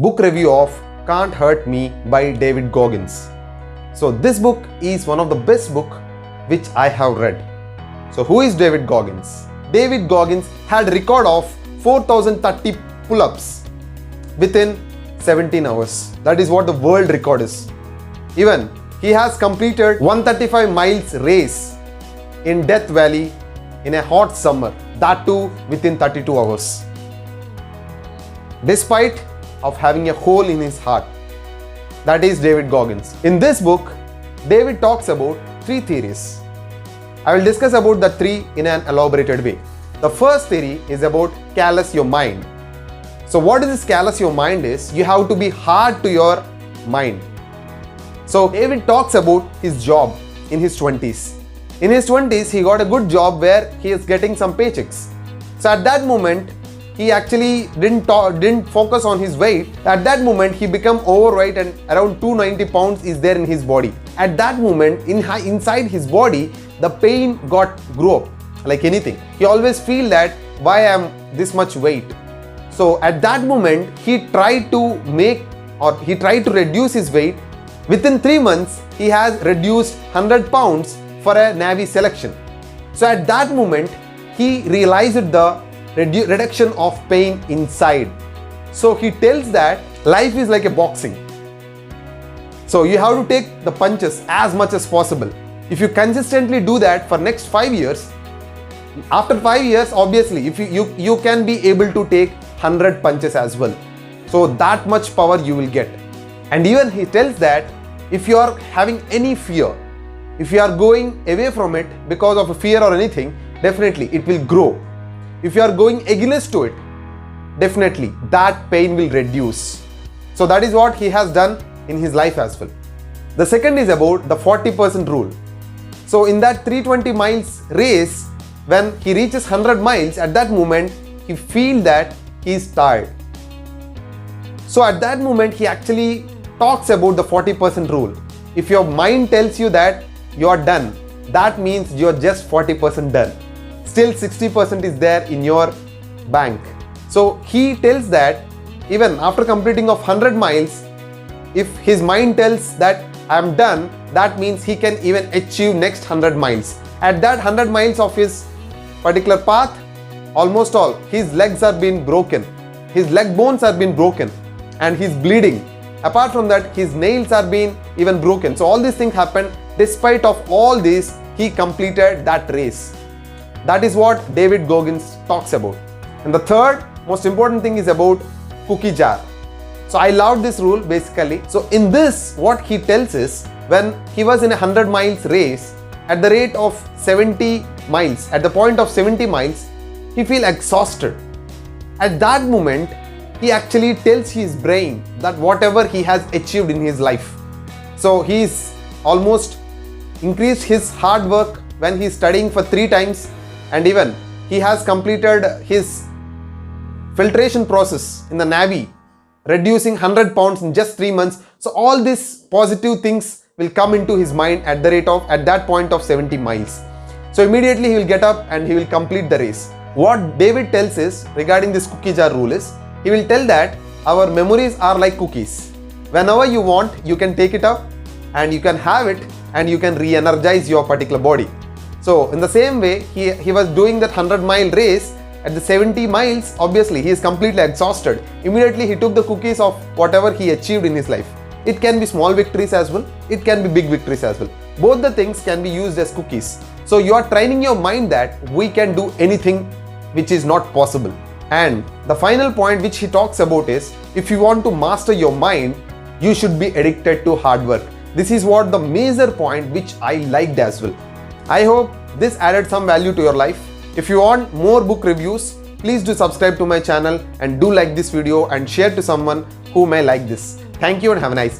book review of Can't Hurt Me by David Goggins. So this book is one of the best book which I have read. So who is David Goggins? David Goggins had a record of 4030 pull-ups within 17 hours. That is what the world record is. Even he has completed 135 miles race in Death Valley in a hot summer, that too within 32 hours. Despite of having a hole in his heart. That is David Goggins. In this book, David talks about 3 theories. I will discuss about the 3 in an elaborated way. The first theory is about callous your mind. So what is this callous your mind is? You have to be hard to your mind. So David talks about his job in his 20s. In his 20s, he got a good job where he is getting some paychecks. So at that moment, he actually didn't focus on his weight. At that moment, he became overweight and around 290 pounds is there in his body. At that moment, inside his body, the pain grew up like anything. He always feel that why I am this much weight. So at that moment, he tried to reduce his weight. Within 3 months, he has reduced 100 pounds for a Navy selection. So at that moment, he realized the reduction of pain inside. So he tells that life is like a boxing. So you have to take the punches as much as possible. If you consistently do that for next 5 years, after 5 years, obviously, if you can be able to take 100 punches as well. So that much power you will get. And even he tells that if you are having any fear, if you are going away from it because of a fear or anything, definitely it will grow. If you are going against to it, definitely that pain will reduce. So that is what he has done in his life as well. The second is about the 40% rule. So in that 320 miles race, when he reaches 100 miles, at that moment, he feels that he is tired. So at that moment, he actually talks about the 40% rule. If your mind tells you that you are done, that means you are just 40% done. Still 60% is there in your bank. So he tells that even after completing of 100 miles, if his mind tells that I am done, that means he can even achieve next 100 miles. At that 100 miles of his particular path, almost all his legs are being broken, his leg bones are being broken and he's bleeding. Apart from that, his nails are being even broken. So all these things happened. Despite of all this, he completed that race. That is what David Goggins talks about. And the third most important thing is about cookie jar. So I love this rule basically. So in this, what he tells is when he was in a 100 miles race, at the rate of 70 miles, at the point of 70 miles, he feels exhausted. At that moment, he actually tells his brain that whatever he has achieved in his life. So he's almost increased his hard work when he's studying for 3 times, and even he has completed his filtration process in the Navy, reducing 100 pounds in just 3 months. So all these positive things will come into his mind at that point of 70 miles. So immediately he will get up and he will complete the race. What David tells is regarding this cookie jar rule is, he will tell that our memories are like cookies. Whenever you want, you can take it up and you can have it and you can re-energize your particular body. So in the same way, he was doing that 100-mile race. At the 70 miles, obviously he is completely exhausted. Immediately he took the cookies of whatever he achieved in his life. It can be small victories as well. It can be big victories as well. Both the things can be used as cookies. So you are training your mind that we can do anything which is not possible. And the final point which he talks about is, if you want to master your mind, you should be addicted to hard work. This is what the major point which I liked as well. I hope this added some value to your life. If you want more book reviews, please do subscribe to my channel and do like this video and share to someone who may like this. Thank you and have a nice day.